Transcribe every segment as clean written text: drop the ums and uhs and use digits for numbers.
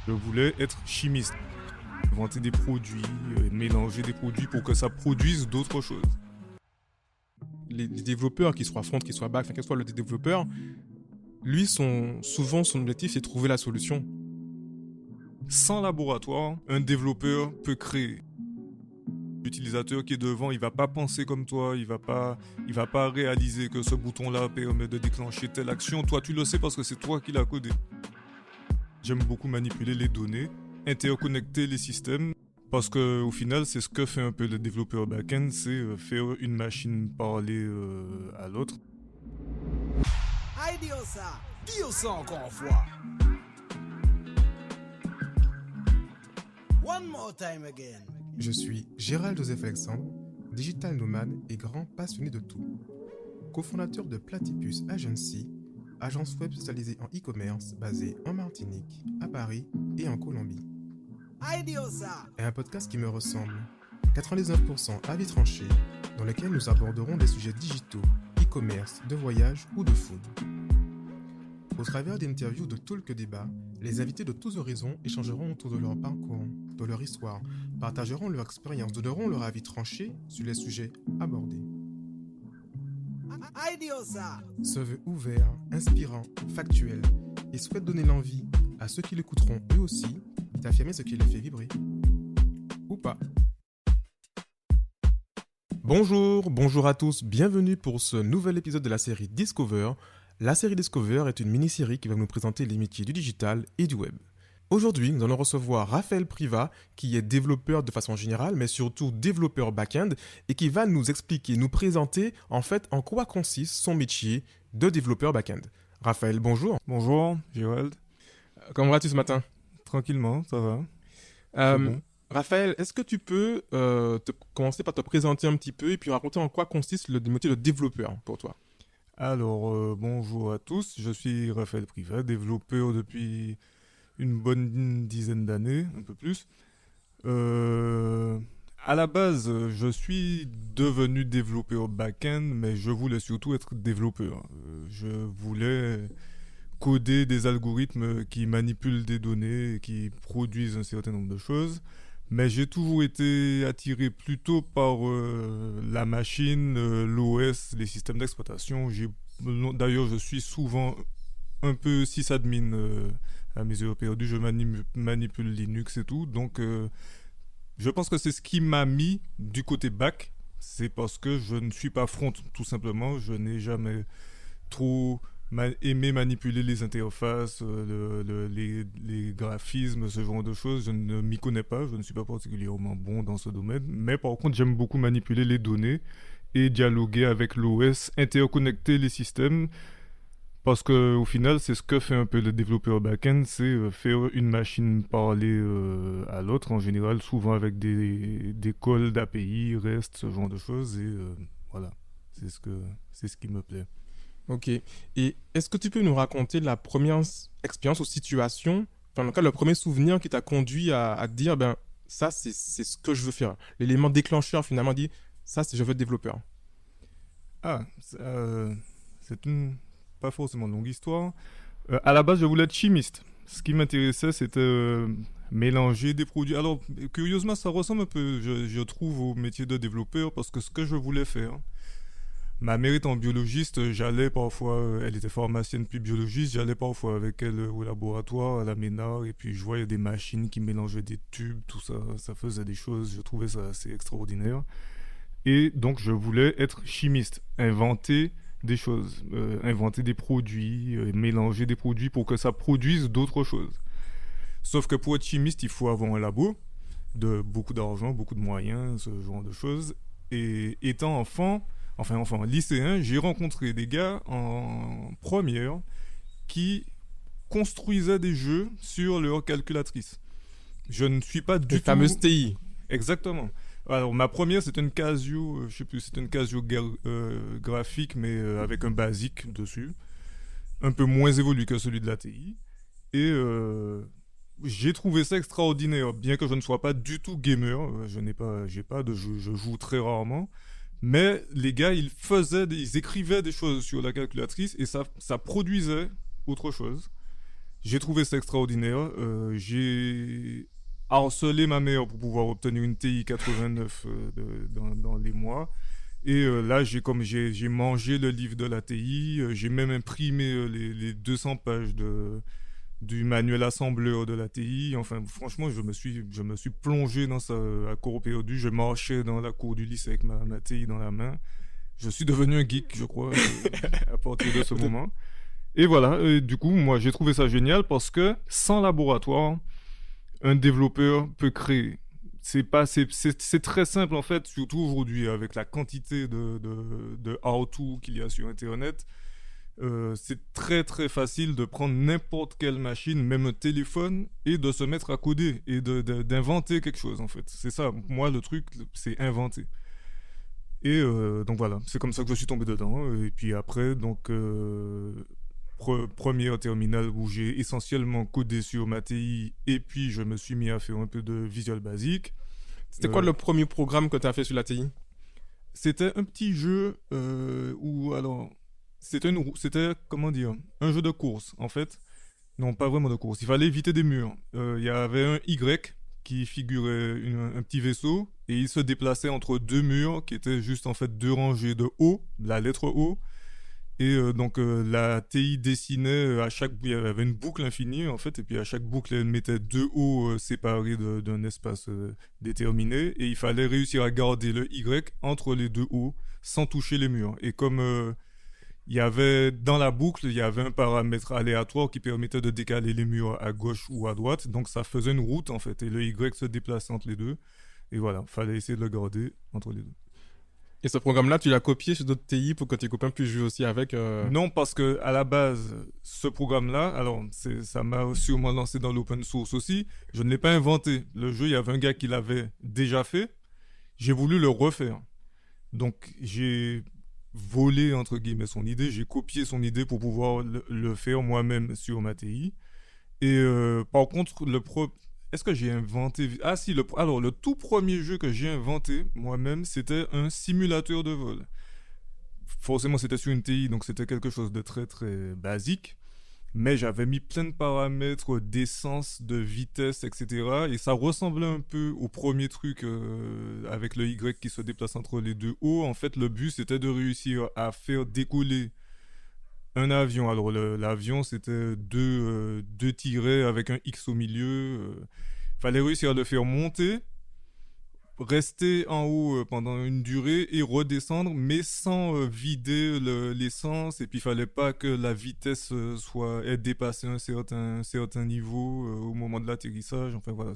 Je voulais être chimiste, inventer des produits, mélanger des produits pour que ça produise d'autres choses. Les développeurs, qu'ils soient front, qu'ils soient back, quel soit le développeur, lui, souvent, son objectif, c'est de trouver la solution. Sans laboratoire, un développeur peut créer. L'utilisateur qui est devant, il va pas penser comme toi, il va pas réaliser que ce bouton-là permet de déclencher telle action. Toi, tu le sais parce que c'est toi qui l'as codé. J'aime beaucoup manipuler les données, interconnecter les systèmes, parce que au final, c'est ce que fait un peu le développeur back-end, c'est faire une machine parler à l'autre. Aïe, dis ça encore une fois. One more time again. Je suis Gérald Joseph Alexandre, digital nomade et grand passionné de tout. Cofondateur de Platypus Agency, agence web spécialisée en e-commerce basée en Martinique, à Paris et en Colombie. Et un podcast qui me ressemble, 99% avis tranché, dans lequel nous aborderons des sujets digitaux, e-commerce, de voyage ou de food. Au travers d'interviews de talk débat, les invités de tous horizons échangeront autour de leur parcours, de leur histoire, partageront leur expérience, donneront leur avis tranché sur les sujets abordés. Se veut ouvert, inspirant, factuel et souhaite donner l'envie à ceux qui l'écouteront eux aussi d'affirmer ce qui les fait vibrer. Ou pas. Bonjour à tous, bienvenue pour ce nouvel épisode de la série Discover. La série Discover est une mini-série qui va nous présenter les métiers du digital et du web. Aujourd'hui, nous allons recevoir Raphaël Privat, qui est développeur de façon générale, mais surtout développeur back-end, et qui va nous expliquer, nous présenter en fait en quoi consiste son métier de développeur back-end. Raphaël, bonjour. Bonjour, Gérald. Comment vas-tu ce matin ? Tranquillement, ça va. Bon. Raphaël, est-ce que tu peux commencer par te présenter un petit peu et puis raconter en quoi consiste le métier de développeur pour toi ? Alors, bonjour à tous, je suis Raphaël Privat, développeur depuis une bonne dizaine d'années, un peu plus. À la base, je suis devenu développeur back-end, mais je voulais surtout être développeur. Je voulais coder des algorithmes qui manipulent des données et qui produisent un certain nombre de choses. Mais j'ai toujours été attiré plutôt par la machine, l'OS, les systèmes d'exploitation. D'ailleurs, je suis souvent un peu sysadmin à mes heures perdues. Je manipule Linux et tout. Donc, je pense que c'est ce qui m'a mis du côté back. C'est parce que je ne suis pas front, tout simplement. Je n'ai jamais trop aimé manipuler les interfaces, les graphismes, ce genre de choses. Je ne m'y connais pas, je ne suis pas particulièrement bon dans ce domaine. Mais par contre, j'aime beaucoup manipuler les données et dialoguer avec l'OS, interconnecter les systèmes. Parce qu'au final, c'est ce que fait un peu le développeur back-end, c'est faire une machine parler à l'autre, en général, souvent avec des calls d'API, REST, ce genre de choses. Et voilà, c'est ce qui me plaît. Ok. Et est-ce que tu peux nous raconter la première expérience ou situation, enfin, le premier souvenir qui t'a conduit à te dire, ben, ça, c'est ce que je veux faire. L'élément déclencheur, finalement, dit, ça, c'est je veux être développeur. C'est pas forcément longue histoire. À la base, je voulais être chimiste. Ce qui m'intéressait, c'était mélanger des produits. Alors, curieusement, ça ressemble un peu, je trouve, au métier de développeur, parce que ce que je voulais faire... Ma mère étant biologiste, j'allais parfois, elle était pharmacienne puis biologiste, j'allais parfois avec elle au laboratoire, à la Ménard, et puis je voyais des machines qui mélangeaient des tubes, tout ça, ça faisait des choses, je trouvais ça assez extraordinaire. Et donc je voulais être chimiste, inventer des choses, inventer des produits, mélanger des produits pour que ça produise d'autres choses. Sauf que pour être chimiste, il faut avoir un labo, beaucoup d'argent, beaucoup de moyens, ce genre de choses. Et étant enfant, lycéen, j'ai rencontré des gars en première qui construisaient des jeux sur leur calculatrice. Je ne suis pas du tout... Les fameuses TI. Exactement. Alors, ma première, c'était une Casio, je sais plus, c'était une Casio graphique, mais avec un basique dessus. Un peu moins évolué que celui de la TI. Et j'ai trouvé ça extraordinaire, bien que je ne sois pas du tout gamer. J'ai pas de jeu, je joue très rarement. Mais les gars, ils écrivaient des choses sur la calculatrice et ça produisait autre chose. J'ai trouvé ça extraordinaire. J'ai harcelé ma mère pour pouvoir obtenir une TI 89 dans les mois. Et là, j'ai mangé le livre de la TI. J'ai même imprimé les 200 pages du manuel assembleur de la TI. Enfin, franchement, je me suis plongé dans ça à court perdu. Je marchais dans la cour du lycée avec ma TI dans la main. Je suis devenu un geek, je crois, à partir de ce moment. Et voilà, du coup, moi, j'ai trouvé ça génial parce que sans laboratoire, un développeur peut créer. C'est très simple en fait, surtout aujourd'hui avec la quantité de how-to qu'il y a sur Internet. C'est très très facile de prendre n'importe quelle machine, même un téléphone, et de se mettre à coder et d'inventer quelque chose en fait. C'est ça, moi le truc, c'est inventer. Et donc voilà, c'est comme ça que je suis tombé dedans. Et puis après, donc première terminale où j'ai essentiellement codé sur ma TI et puis je me suis mis à faire un peu de Visual Basic. C'était quoi le premier programme que tu as fait sur la TI? C'était un petit jeu où alors c'était comment dire un jeu de course en fait. Non, pas vraiment de course. Il fallait éviter des murs. Il y avait un Y qui figurait un petit vaisseau et il se déplaçait entre deux murs qui étaient juste en fait deux rangées de O, la lettre O. Et donc la TI dessinait à chaque il y avait une boucle infinie en fait et puis à chaque boucle elle mettait deux O séparés d'un espace déterminé et il fallait réussir à garder le Y entre les deux O sans toucher les murs. Et comme il y avait dans la boucle il y avait un paramètre aléatoire qui permettait de décaler les murs à gauche ou à droite, donc ça faisait une route en fait et le Y se déplaçait entre les deux et voilà, fallait essayer de le garder entre les deux. Et ce programme-là, tu l'as copié sur d'autres TI pour que tes copains puissent jouer aussi avec Non, parce que à la base, ce programme-là, alors ça m'a sûrement lancé dans l'open source aussi. Je ne l'ai pas inventé. Le jeu, il y avait un gars qui l'avait déjà fait. J'ai voulu le refaire. Donc j'ai volé entre guillemets son idée. J'ai copié son idée pour pouvoir le faire moi-même sur ma TI. Et par contre, est-ce que j'ai inventé... Ah si, alors le tout premier jeu que j'ai inventé moi-même, c'était un simulateur de vol. Forcément, c'était sur une TI, donc c'était quelque chose de très très basique. Mais j'avais mis plein de paramètres d'essence, de vitesse, etc. Et ça ressemblait un peu au premier truc avec le Y qui se déplace entre les deux O. En fait, le but, c'était de réussir à faire décoller un avion. Alors, l'avion, c'était deux tirets avec un X au milieu. Fallait réussir à le faire monter, rester en haut pendant une durée et redescendre, mais sans vider l'essence. Et puis, il fallait pas que la vitesse ait dépassé un certain niveau au moment de l'atterrissage. Enfin, voilà,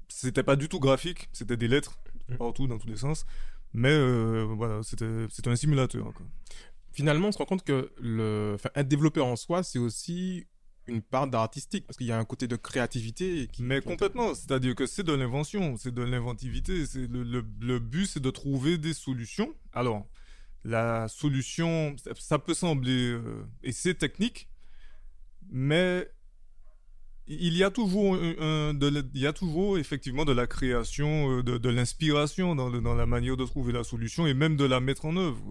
c'était pas du tout graphique. C'était des lettres partout, dans tous les sens. Mais voilà, c'était un simulateur, quoi. Finalement, on se rend compte que être développeur en soi, c'est aussi une part d'artistique, parce qu'il y a un côté de créativité. Mais complètement, c'est-à-dire que c'est de l'invention, c'est de l'inventivité. Le but, c'est de trouver des solutions. Alors, la solution, ça peut sembler, et c'est technique, mais il y a toujours il y a toujours effectivement de la création, de l'inspiration dans la manière de trouver la solution et même de la mettre en œuvre.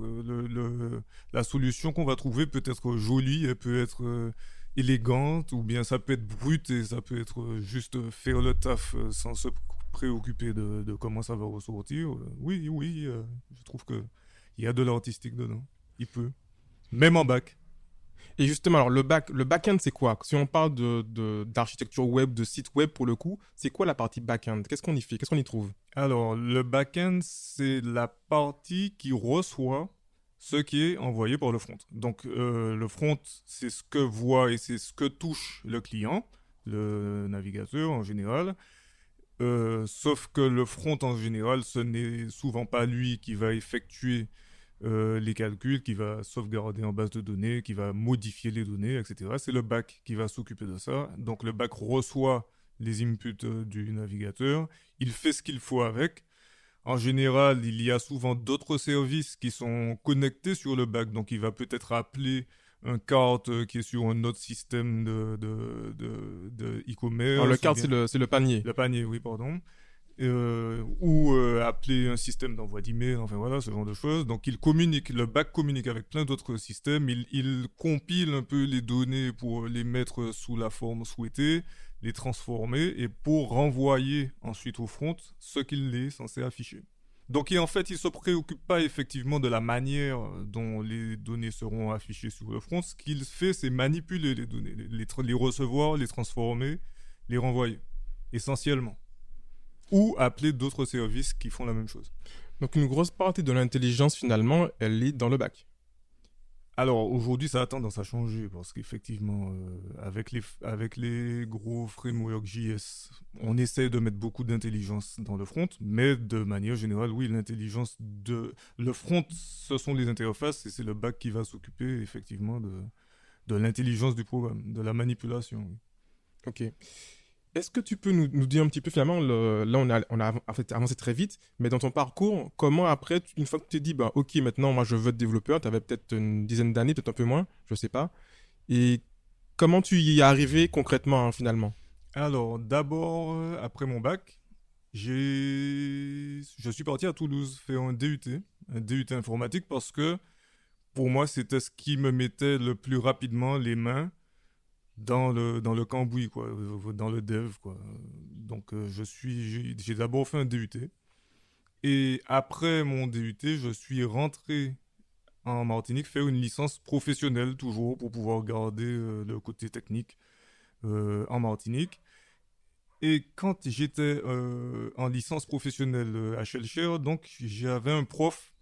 La solution qu'on va trouver peut être jolie, elle peut être élégante, ou bien ça peut être brut et ça peut être juste faire le taf sans se préoccuper de comment ça va ressortir. Oui, je trouve que il y a de l'artistique dedans. Il peut. Même en bac. Et justement, alors le back-end, c'est quoi? Si on parle d'architecture web, de site web pour le coup, c'est quoi la partie back-end? Qu'est-ce qu'on y fait? Qu'est-ce qu'on y trouve? Alors, le back-end, c'est la partie qui reçoit ce qui est envoyé par le front. Donc, le front, c'est ce que voit et c'est ce que touche le client, le navigateur en général. Sauf que le front en général, ce n'est souvent pas lui qui va effectuer les calculs, qui va sauvegarder en base de données, qui va modifier les données, etc. C'est le back qui va s'occuper de ça. Donc le back reçoit les inputs du navigateur, il fait ce qu'il faut avec. En général, il y a souvent d'autres services qui sont connectés sur le back, donc il va peut-être appeler un cart qui est sur un autre système de e-commerce. Alors le cart, c'est le panier. Le panier, oui, pardon. ou appeler un système d'envoi d'email, enfin voilà, ce genre de choses. Donc le back communique avec plein d'autres systèmes, il compile un peu les données pour les mettre sous la forme souhaitée, les transformer et pour renvoyer ensuite au front ce qu'il est censé afficher. Donc en fait, il ne se préoccupe pas effectivement de la manière dont les données seront affichées sur le front. Ce qu'il fait, c'est manipuler les données, les recevoir, les transformer, les renvoyer, essentiellement. Ou appeler d'autres services qui font la même chose. Donc une grosse partie de l'intelligence finalement, elle est dans le bac. Alors aujourd'hui, ça a tendance à changer parce qu'effectivement, avec les gros frameworks JS, on essaie de mettre beaucoup d'intelligence dans le front, mais de manière générale, oui, le front, ce sont les interfaces et c'est le back qui va s'occuper effectivement de l'intelligence du programme, de la manipulation. Oui. Ok. Est-ce que tu peux nous dire un petit peu finalement, là on a en fait avancé très vite, mais dans ton parcours, comment après, une fois que tu t'es dit, bah, ok, maintenant moi je veux être développeur, tu avais peut-être une dizaine d'années, peut-être un peu moins, je sais pas, et comment tu y es arrivé concrètement finalement? Alors d'abord, après mon bac, je suis parti à Toulouse faire un DUT informatique parce que pour moi c'était ce qui me mettait le plus rapidement les mains dans le cambouis, quoi, dans le dev, quoi. Donc, j'ai d'abord fait un DUT. Et après mon DUT, je suis rentré en Martinique faire une licence professionnelle, toujours, pour pouvoir garder le côté technique en Martinique. Et quand j'étais en licence professionnelle à Shellshare, donc j'avais un prof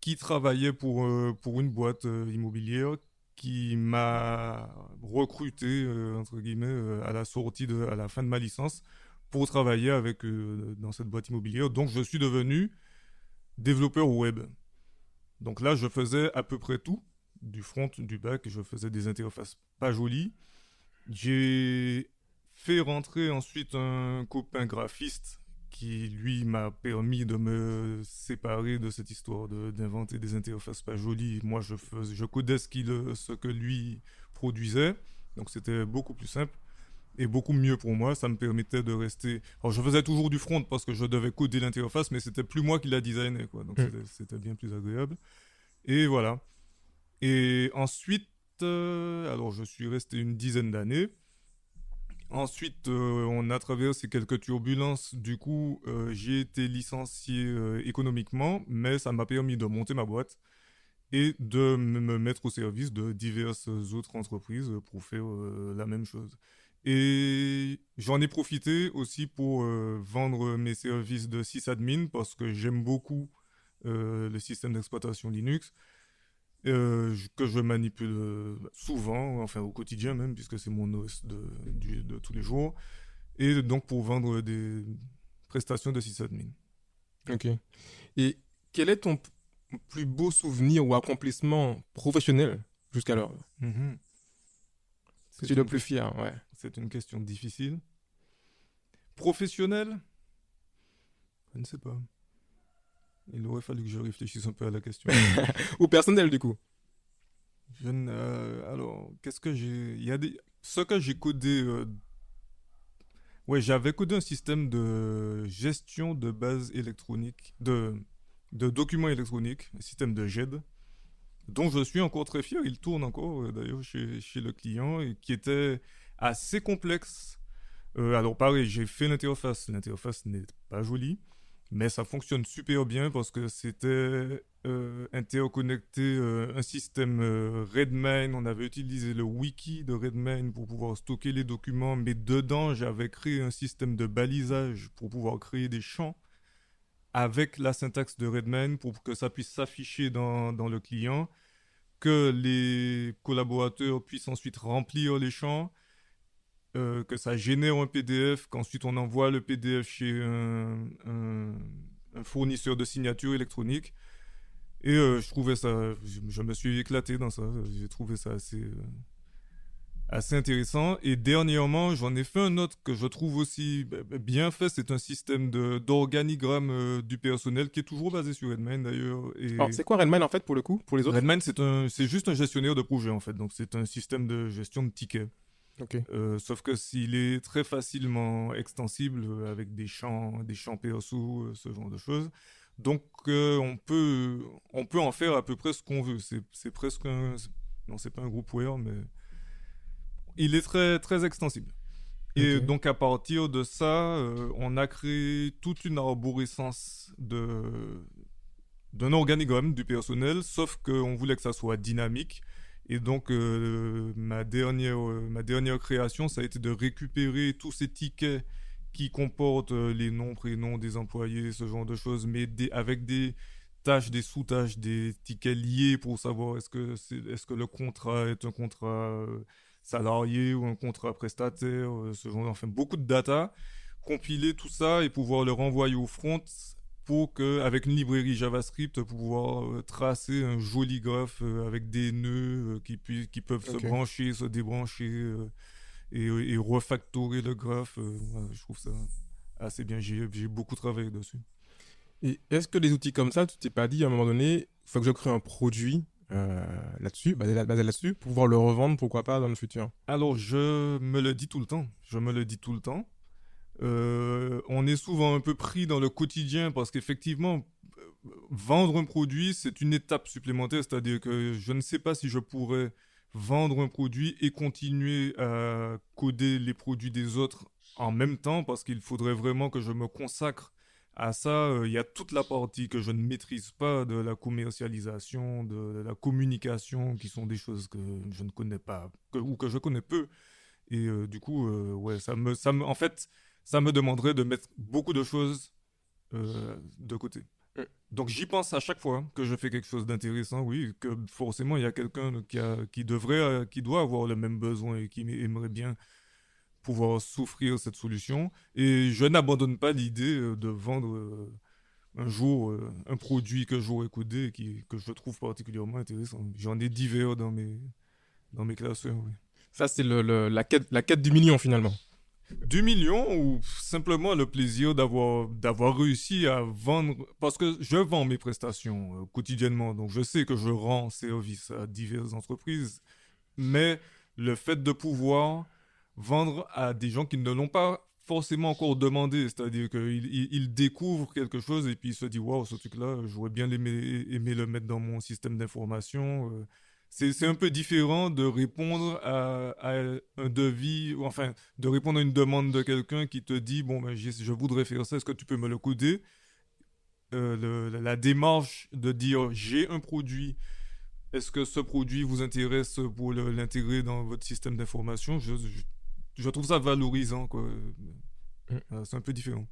qui travaillait pour une boîte immobilière qui m'a recruté, entre guillemets, à la fin de ma licence pour travailler avec dans cette boîte immobilière. Donc, je suis devenu développeur web. Donc là, je faisais à peu près tout, du front, du back, je faisais des interfaces pas jolies. J'ai fait rentrer ensuite un copain graphiste qui, lui, m'a permis de me séparer de cette histoire d'inventer des interfaces pas jolies. Moi, je codais ce que lui produisait, donc c'était beaucoup plus simple et beaucoup mieux pour moi. Ça me permettait de rester... Alors, je faisais toujours du front parce que je devais coder l'interface, mais c'était plus moi qui la designais, quoi. Donc, c'était bien plus agréable. Et voilà. Et ensuite, alors, je suis resté une dizaine d'années. Ensuite, on a traversé quelques turbulences. Du coup, j'ai été licencié économiquement, mais ça m'a permis de monter ma boîte et de me mettre au service de diverses autres entreprises pour faire la même chose. Et j'en ai profité aussi pour vendre mes services de sysadmin parce que j'aime beaucoup le système d'exploitation Linux. Que je manipule souvent, enfin au quotidien même, puisque c'est mon OS de tous les jours, et donc pour vendre des prestations de sysadmin. Ok. Et quel est ton plus beau souvenir ou accomplissement professionnel jusqu'alors? Que tu es le plus fier, ouais. C'est une question difficile. Professionnel? Je ne sais pas. Il aurait fallu que je réfléchisse un peu à la question. Ou personnel, du coup? Alors, qu'est-ce que j'ai... Ce que j'ai codé... Ouais, j'avais codé un système de gestion de base électronique, de documents électroniques, un système de GED, dont je suis encore très fier. Il tourne encore, d'ailleurs, chez le client, et qui était assez complexe. Alors, pareil, j'ai fait l'interface. L'interface n'est pas jolie. Mais ça fonctionne super bien parce que c'était interconnecté, un système Redmine. On avait utilisé le wiki de Redmine pour pouvoir stocker les documents, mais dedans, j'avais créé un système de balisage pour pouvoir créer des champs avec la syntaxe de Redmine pour que ça puisse s'afficher dans le client, que les collaborateurs puissent ensuite remplir les champs, que ça génère un PDF, qu'ensuite on envoie le PDF chez un fournisseur de signature électronique. Et je trouvais ça, je me suis éclaté dans ça, j'ai trouvé ça assez intéressant. Et dernièrement, j'en ai fait un autre que je trouve aussi bien fait, c'est un système d'organigramme du personnel qui est toujours basé sur Redmine d'ailleurs. Alors, c'est quoi Redmine en fait pour le coup, pour les autres? Redmine, c'est juste un gestionnaire de projet en fait, donc c'est un système de gestion de tickets. Ok. Sauf que s'il est très facilement extensible avec des champs PSO, ce genre de choses. Donc on peut en faire à peu près ce qu'on veut. C'est presque non, c'est pas un groupware, mais il est très, très extensible. Et Ok. donc à partir de ça, on a créé toute une arborescence d'un organigramme du personnel, sauf qu'on voulait que ça soit dynamique. Et donc ma dernière création, ça a été de récupérer tous ces tickets qui comportent les noms, prénoms des employés, ce genre de choses, mais avec des tâches, des sous-tâches, des tickets liés pour savoir est-ce que le contrat est un contrat salarié ou un contrat prestataire, ce genre, enfin beaucoup de data, compiler tout ça et pouvoir le renvoyer au front pour que, avec une librairie JavaScript, pouvoir tracer un joli graphe avec des nœuds qui peuvent se Ok. brancher, se débrancher et refactorer le graphe. Voilà, je trouve ça assez bien. J'ai beaucoup travaillé dessus. Et est-ce que des outils comme ça, tu t'es pas dit à un moment donné, il faut que je crée un produit là-dessus, basé là-dessus, pour pouvoir le revendre, pourquoi pas, dans le futur? Alors, je me le dis tout le temps. Je me le dis tout le temps. On est souvent un peu pris dans le quotidien parce qu'effectivement, vendre un produit, c'est une étape supplémentaire. C'est-à-dire que je ne sais pas si je pourrais vendre un produit et continuer à coder les produits des autres en même temps parce qu'il faudrait vraiment que je me consacre à ça. Il y a toute la partie que je ne maîtrise pas de la commercialisation, de la communication, qui sont des choses que je ne connais pas ou que je connais peu. Et du coup, ouais, en fait, ça me demanderait de mettre beaucoup de choses de côté. Mm. Donc j'y pense à chaque fois que je fais quelque chose d'intéressant, oui, que forcément il y a quelqu'un qui doit avoir le même besoin et qui aimerait bien pouvoir s'offrir cette solution. Et je n'abandonne pas l'idée de vendre un jour un produit que j'aurais codé et que je trouve particulièrement intéressant. J'en ai divers dans mes classeurs, oui. Ça, c'est la quête du million, finalement. Du million ou simplement le plaisir d'avoir réussi à vendre parce que je vends mes prestations quotidiennement, donc je sais que je rends service à diverses entreprises, mais le fait de pouvoir vendre à des gens qui ne l'ont pas forcément encore demandé, c'est-à-dire qu'ils découvrent quelque chose et puis ils se disent waouh, ce truc-là, j'aurais bien aimé le mettre dans mon système d'information. C'est un peu différent de répondre à un devis, ou enfin, de répondre à une demande de quelqu'un qui te dit, bon, ben, je voudrais faire ça, est-ce que tu peux me le coder? La démarche de dire, j'ai un produit, est-ce que ce produit vous intéresse pour l'intégrer dans votre système d'information? Je trouve ça valorisant, quoi. Mm. C'est un peu différent.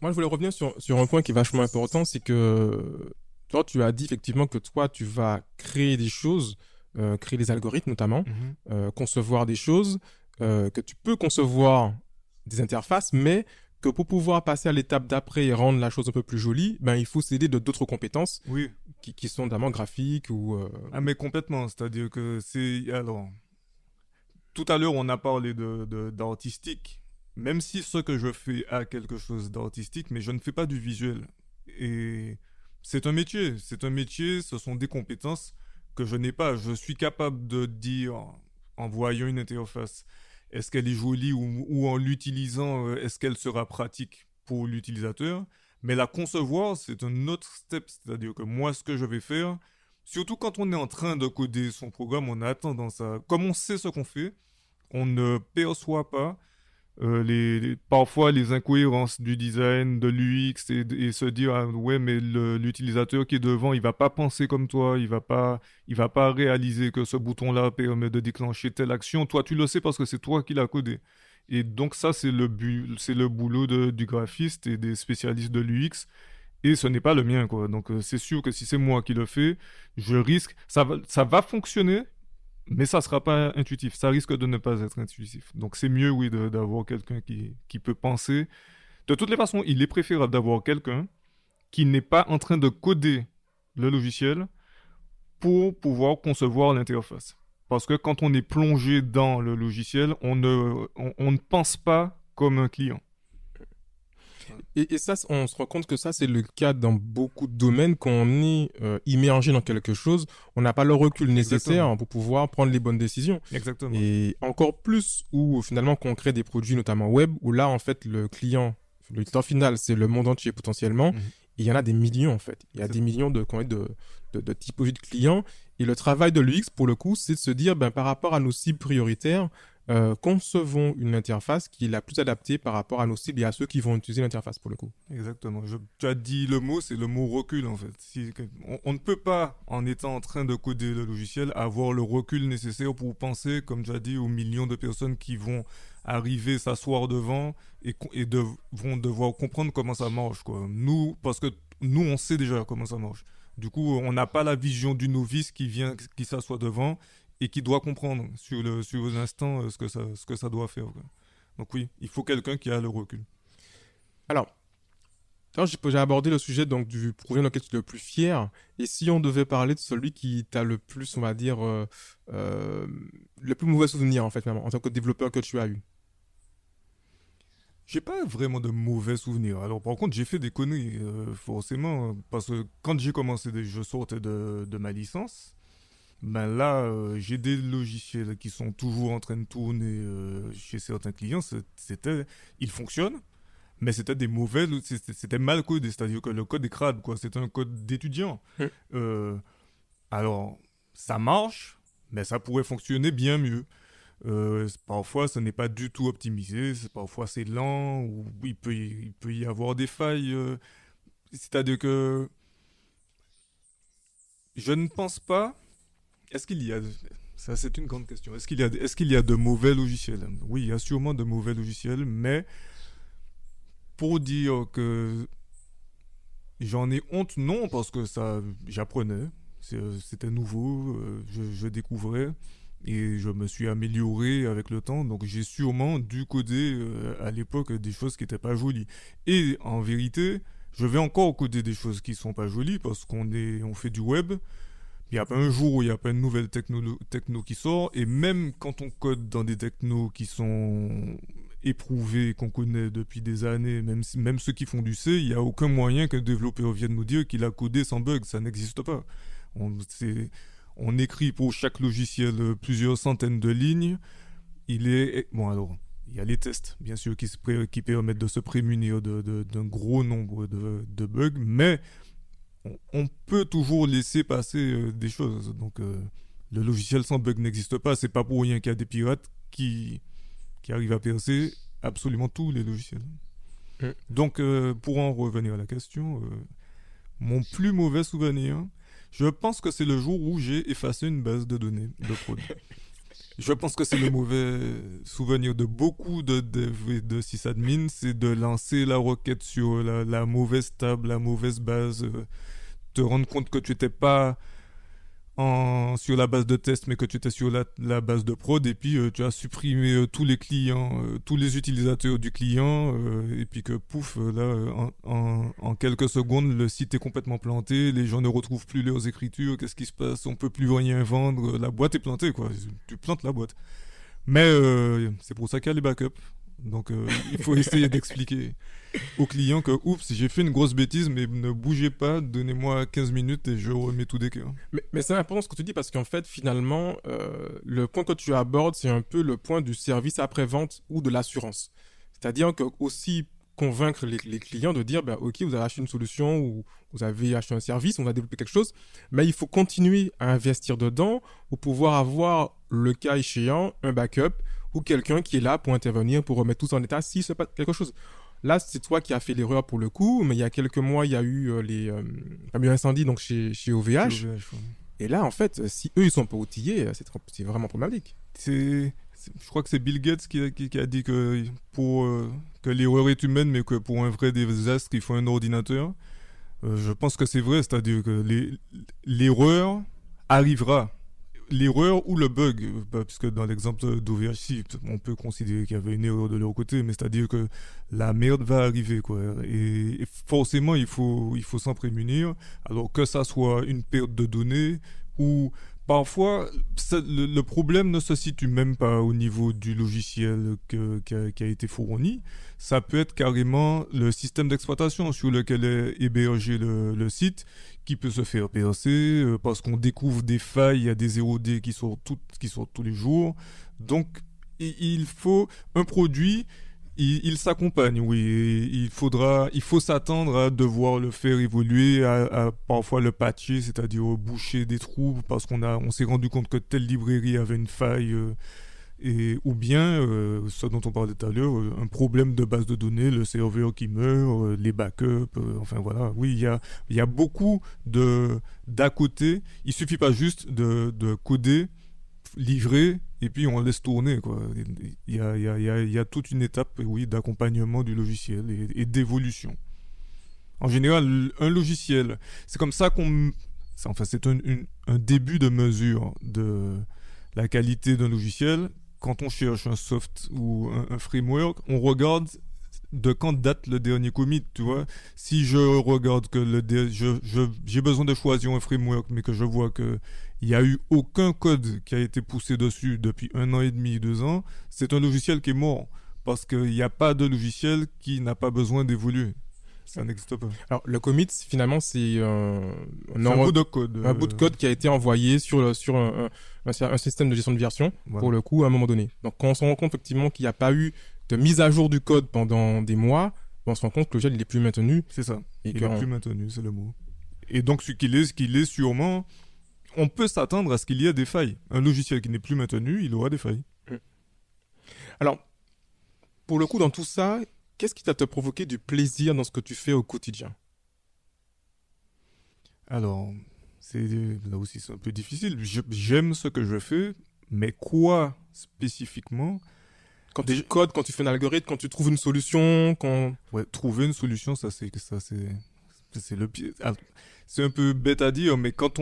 Moi, je voulais revenir sur un point qui est vachement important, c'est que toi, tu as dit effectivement que toi, tu vas créer des choses, créer des algorithmes notamment, concevoir des choses, que tu peux concevoir des interfaces, mais que pour pouvoir passer à l'étape d'après et rendre la chose un peu plus jolie, ben, il faut s'aider de d'autres compétences Oui. qui sont notamment graphiques ou... Ah, mais complètement. C'est-à-dire que alors, tout à l'heure, on a parlé d'artistique. Même si ce que je fais a quelque chose d'artistique, mais je ne fais pas du visuel. Et c'est un métier. C'est un métier, ce sont des compétences que je n'ai pas. Je suis capable de dire, en voyant une interface, est-ce qu'elle est jolie ou en l'utilisant, est-ce qu'elle sera pratique pour l'utilisateur. Mais la concevoir, c'est un autre step. C'est-à-dire que moi, ce que je vais faire, surtout quand on est en train de coder son programme, on a tendance à... Comme on sait ce qu'on fait, on ne perçoit pas parfois les incohérences du design, de l'UX et se dire ah, ouais mais l'utilisateur qui est devant il va pas penser comme toi, il va pas réaliser que ce bouton là permet de déclencher telle action. Toi tu le sais parce que c'est toi qui l'as codé. Et donc ça c'est le boulot du graphiste et des spécialistes de l'UX. Et ce n'est pas le mien, quoi. Donc, c'est sûr que si c'est moi qui le fais, je risque. Ça va fonctionner, mais ça sera pas intuitif. Ça risque de ne pas être intuitif. Donc c'est mieux, oui, d'avoir quelqu'un qui peut penser. De toutes les façons, il est préférable d'avoir quelqu'un qui n'est pas en train de coder le logiciel pour pouvoir concevoir l'interface. Parce que quand on est plongé dans le logiciel, on ne pense pas comme un client. Et ça, on se rend compte que ça, c'est le cas dans beaucoup de domaines. Quand on est immergé dans quelque chose, on n'a pas le recul nécessaire Exactement. pour pouvoir prendre les bonnes décisions. Exactement. Et encore plus où finalement qu'on crée des produits, notamment web, où là, en fait, le client, le client final, c'est le monde entier potentiellement. Mhm. Et il y en a des millions, en fait. Il y a C'est des ça. millions de typologies de clients. Et le travail de l'UX, pour le coup, c'est de se dire, ben, par rapport à nos cibles prioritaires, concevons une interface qui est la plus adaptée par rapport à nos cibles et à ceux qui vont utiliser l'interface, pour le coup. Exactement. Tu as dit le mot, c'est le mot recul en fait. On ne peut pas, en étant en train de coder le logiciel, avoir le recul nécessaire pour penser, comme tu as dit, aux millions de personnes qui vont arriver, s'asseoir devant vont devoir comprendre comment ça marche, quoi. Nous, parce que nous, on sait déjà comment ça marche. Du coup, on n'a pas la vision du novice qui s'assoit devant et qui doit comprendre sur l'instant ce que ça doit faire, quoi. Donc oui, il faut quelqu'un qui a le recul. Alors, j'ai abordé le sujet donc, du projet dans lequel tu es le plus fier. Et si on devait parler de celui qui t'a le plus, on va dire, le plus mauvais souvenir, en fait, finalement, en tant que développeur que tu as eu. J'ai pas vraiment de mauvais souvenirs. Alors par contre, j'ai fait des conneries, forcément, parce que quand j'ai commencé, je sortais de ma licence. Ben là, j'ai des logiciels qui sont toujours en train de tourner chez certains clients. Ils fonctionnent, mais c'était des mauvais, c'était mal codé, c'est-à-dire que le code est crade, quoi. C'était un code d'étudiant. Mm. Euh, alors, ça marche, mais ça pourrait fonctionner bien mieux. Parfois, ce n'est pas du tout optimisé, parfois c'est lent, ou il peut y avoir des failles. C'est-à-dire que je ne pense pas. Est-ce qu'il y a. Ça, c'est une grande question. Est-ce qu'il y a de mauvais logiciels? Oui, il y a sûrement de mauvais logiciels, mais pour dire que j'en ai honte, non, parce que ça, j'apprenais. C'était nouveau, je découvrais. Et je me suis amélioré avec le temps, donc j'ai sûrement dû coder à l'époque des choses qui n'étaient pas jolies. Et en vérité, je vais encore coder des choses qui sont pas jolies parce on fait du web. Il n'y a pas un jour où il n'y a pas une nouvelle techno qui sort. Et même quand on code dans des technos qui sont éprouvés, qu'on connaît depuis des années, même ceux qui font du C, il n'y a aucun moyen qu'un développeur vienne nous dire qu'il a codé sans bug. Ça n'existe pas. On écrit pour chaque logiciel plusieurs centaines de lignes. Bon, alors, il y a les tests, bien sûr, qui permettent de se prémunir d'un gros nombre de bugs, mais on peut toujours laisser passer des choses. Donc, le logiciel sans bug n'existe pas. C'est pas pour rien qu'il y a des pirates qui arrivent à percer absolument tous les logiciels. Mm. Donc, pour en revenir à la question, mon plus mauvais souvenir, je pense que c'est le jour où j'ai effacé une base de données de prod. Je pense que c'est le mauvais souvenir de beaucoup de devs et de sysadmins, c'est de lancer la requête sur la mauvaise table, la mauvaise base, te rendre compte que tu n'étais pas sur la base de test, mais que tu étais sur la base de prod, et puis tu as supprimé tous les clients, tous les utilisateurs du client, et puis que pouf, là, en quelques secondes, le site est complètement planté, les gens ne retrouvent plus leurs écritures, qu'est-ce qui se passe, on peut plus rien vendre, la boîte est plantée, quoi, tu plantes la boîte. Mais c'est pour ça qu'il y a les backups. Donc il faut essayer d'expliquer au client que oups, j'ai fait une grosse bêtise, mais ne bougez pas, donnez-moi 15 minutes et je remets tout d'équerre. Mais c'est important ce que tu dis parce qu'en fait, finalement, le point que tu abordes, c'est un peu le point du service après-vente ou de l'assurance. C'est-à-dire que aussi convaincre les clients de dire, ben, ok, vous avez acheté une solution ou vous avez acheté un service, on va développer quelque chose, mais il faut continuer à investir dedans pour pouvoir avoir, le cas échéant, un backup ou quelqu'un qui est là pour intervenir, pour remettre tout ça en état s'il se passe quelque chose. Là, c'est toi qui as fait l'erreur pour le coup, mais il y a quelques mois, il y a eu un incendie donc chez OVH. Et là, en fait, si eux, ils sont pas outillés, c'est vraiment problématique. Je crois que c'est Bill Gates qui a dit que que l'erreur est humaine, mais que pour un vrai désastre, il faut un ordinateur. Je pense que c'est vrai, c'est-à-dire que l'erreur arrivera. L'erreur ou le bug, puisque dans l'exemple d'OVH, on peut considérer qu'il y avait une erreur de leur côté, mais c'est-à-dire que la merde va arriver, quoi. Et forcément, il faut s'en prémunir. Alors que ça soit une perte de données ou Parfois, le problème ne se situe même pas au niveau du logiciel qui a été fourni. Ça peut être carrément le système d'exploitation sur lequel est hébergé le site qui peut se faire percer parce qu'on découvre des failles, il y a des 0D qui sortent tous les jours. Donc, il faut un produit. Il s'accompagne, oui. Et il faut s'attendre à devoir le faire évoluer, à parfois le patcher, c'est-à-dire boucher des trous parce on s'est rendu compte que telle librairie avait une faille, ou bien, ce dont on parlait tout à l'heure, un problème de base de données, le serveur qui meurt, les backups, enfin voilà. Oui, il y a beaucoup d'à côté. Il suffit pas juste de coder, livrer et puis on laisse tourner quoi. Il y a toute une étape oui d'accompagnement du logiciel et d'évolution. En général, un logiciel, c'est comme ça c'est un début de mesure de la qualité d'un logiciel. Quand on cherche un soft ou un framework, on regarde de quand date le dernier commit, tu vois. Si je regarde que j'ai besoin de choisir un framework, mais que je vois que il n'y a eu aucun code qui a été poussé dessus depuis 1 an et demi, 2 ans, c'est un logiciel qui est mort. Parce qu'il n'y a pas de logiciel qui n'a pas besoin d'évoluer. Ça n'existe pas. Alors, le commit, finalement, c'est un bout de code. Un bout de code qui a été envoyé sur un système de gestion de version, Voilà. pour le coup, à un moment donné. Donc, quand on se rend compte, effectivement, qu'il n'y a pas eu de mise à jour du code pendant des mois, on se rend compte que le gel, il n'est plus maintenu. C'est ça. Et Il n'est plus maintenu, c'est le mot. Et donc, ce qu'il est sûrement... On peut s'attendre à ce qu'il y ait des failles. Un logiciel qui n'est plus maintenu, il aura des failles. Alors, pour le coup, dans tout ça, qu'est-ce qui t'a te provoqué du plaisir dans ce que tu fais au quotidien? Alors, là aussi c'est un peu difficile. J'aime ce que je fais, mais quoi spécifiquement? Quand tu codes, quand tu fais un algorithme, quand tu trouves une solution, Ouais, trouver une solution, c'est le pied. C'est un peu bête à dire, mais quand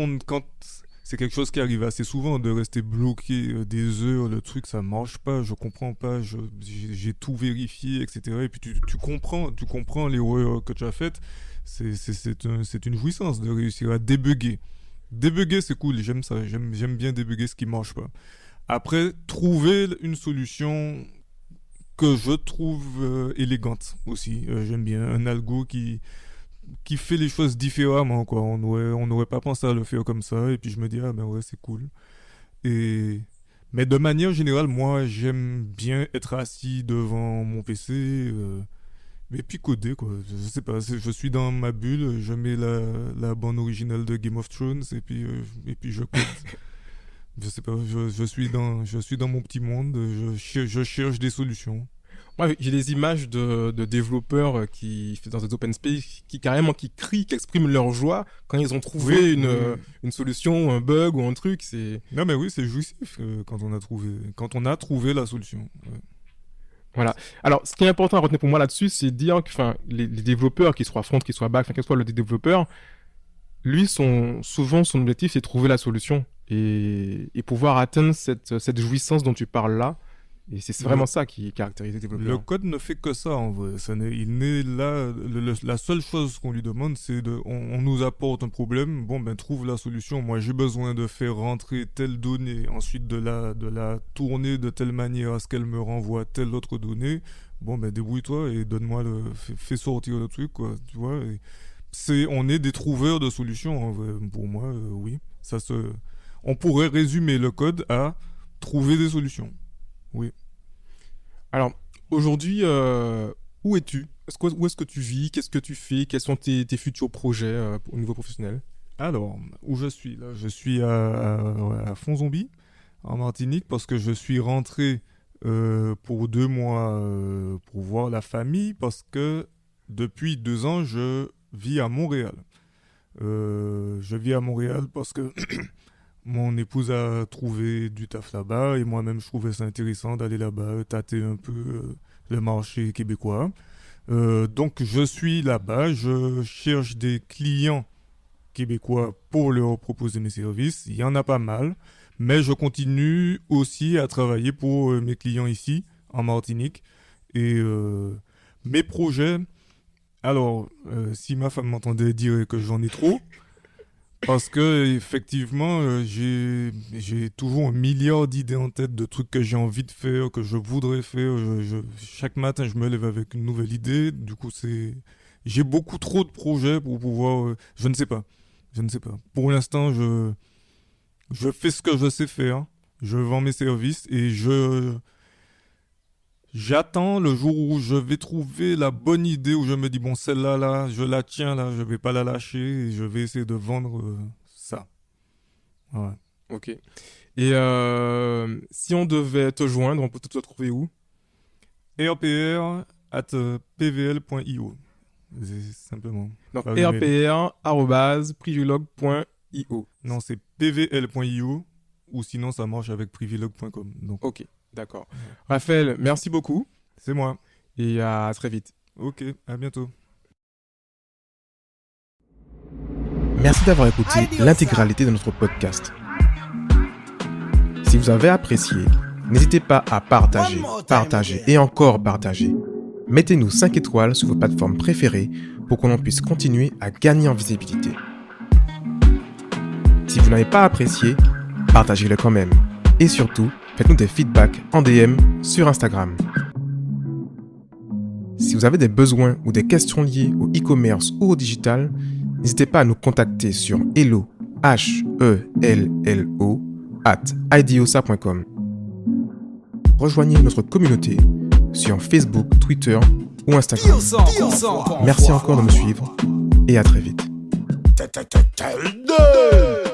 c'est quelque chose qui arrive assez souvent de rester bloqué des heures, le truc ça marche pas, je comprends pas, j'ai tout vérifié, etc. Et puis tu comprends l'erreur que tu as faite. C'est une jouissance de réussir à débugger. Débugger c'est cool, j'aime ça, j'aime bien débugger ce qui marche pas. Après, trouver une solution que je trouve élégante aussi. J'aime bien un algo qui fait les choses différemment, quoi. On n'aurait pas pensé à le faire comme ça, et puis je me dis, ah ben ouais, c'est cool. Mais de manière générale, moi, j'aime bien être assis devant mon PC, et puis coder, quoi. Je sais pas, je suis dans ma bulle, je mets la bande originale de Game of Thrones, et puis je code. Je sais pas, je suis dans mon petit monde, je cherche des solutions. Moi, j'ai des images de développeurs qui dans des open space qui carrément qui crient, qui expriment leur joie quand ils ont trouvé une solution, un bug ou un truc. Non mais oui, c'est jouissif quand on a trouvé la solution. Ouais. Voilà. Alors, ce qui est important à retenir pour moi là-dessus, c'est de dire que les développeurs, qu'ils soient front, qu'ils soient back, quel soit le développeur, lui, souvent son objectif, c'est de trouver la solution et pouvoir atteindre cette jouissance dont tu parles là. Et c'est vraiment ça qui caractérise les développeurs. Le code ne fait que ça en vrai. Il n'est là. La seule chose qu'on lui demande, c'est on nous apporte un problème. Bon, ben trouve la solution. Moi, j'ai besoin de faire rentrer telle donnée, ensuite de la tourner de telle manière à ce qu'elle me renvoie telle autre donnée. Bon, ben débrouille-toi et donne-moi fais sortir le truc, quoi. Tu vois. On est des trouveurs de solutions en vrai. Pour moi, oui. On pourrait résumer le code à trouver des solutions. Oui. Alors, aujourd'hui, où es-tu? Où est-ce que tu vis? Qu'est-ce que tu fais? Quels sont tes futurs projets au niveau professionnel? Alors, où je suis là? Je suis à Fonzombie, en Martinique, parce que je suis rentré pour 2 mois pour voir la famille, parce que depuis 2 ans, je vis à Montréal. Je vis à Montréal parce que mon épouse a trouvé du taf là-bas et moi-même je trouvais ça intéressant d'aller là-bas, tâter un peu le marché québécois. Donc je suis là-bas, je cherche des clients québécois pour leur proposer mes services. Il y en a pas mal, mais je continue aussi à travailler pour mes clients ici, en Martinique. Et mes projets, alors si ma femme m'entendait dire que j'en ai trop, Parce que effectivement, j'ai toujours un milliard d'idées en tête, de trucs que j'ai envie de faire, que je voudrais faire. Chaque matin, je me lève avec une nouvelle idée. Du coup, j'ai beaucoup trop de projets pour pouvoir. Je ne sais pas. Pour l'instant, je fais ce que je sais faire. Je vends mes services et j'attends le jour où je vais trouver la bonne idée, où je me dis, bon, celle-là, là, je la tiens, là, je vais pas la lâcher et je vais essayer de vendre ça. Ouais. Ok. Et si on devait te joindre, on peut te trouver où? rpr@pvl.io. C'est simplement. Donc, Par email. rpr@privilog.io. Non, c'est pvl.io ou sinon ça marche avec privilog.com. Donc, Ok, d'accord. Raphaël, merci beaucoup c'est moi. et à très vite. Ok, à bientôt. Merci d'avoir écouté l'intégralité de notre podcast. Si vous avez apprécié, n'hésitez pas à partager et encore partager. Mettez-nous 5 étoiles sur vos plateformes préférées pour que l'on puisse continuer à gagner en visibilité. Si vous n'avez pas apprécié, partagez-le quand même. Et surtout, faites-nous des feedbacks en DM sur Instagram. Si vous avez des besoins ou des questions liées au e-commerce ou au digital, n'hésitez pas à nous contacter sur hello, hello, @idiosa.com. Rejoignez notre communauté sur Facebook, Twitter ou Instagram. Merci encore de me suivre et à très vite. Tell them.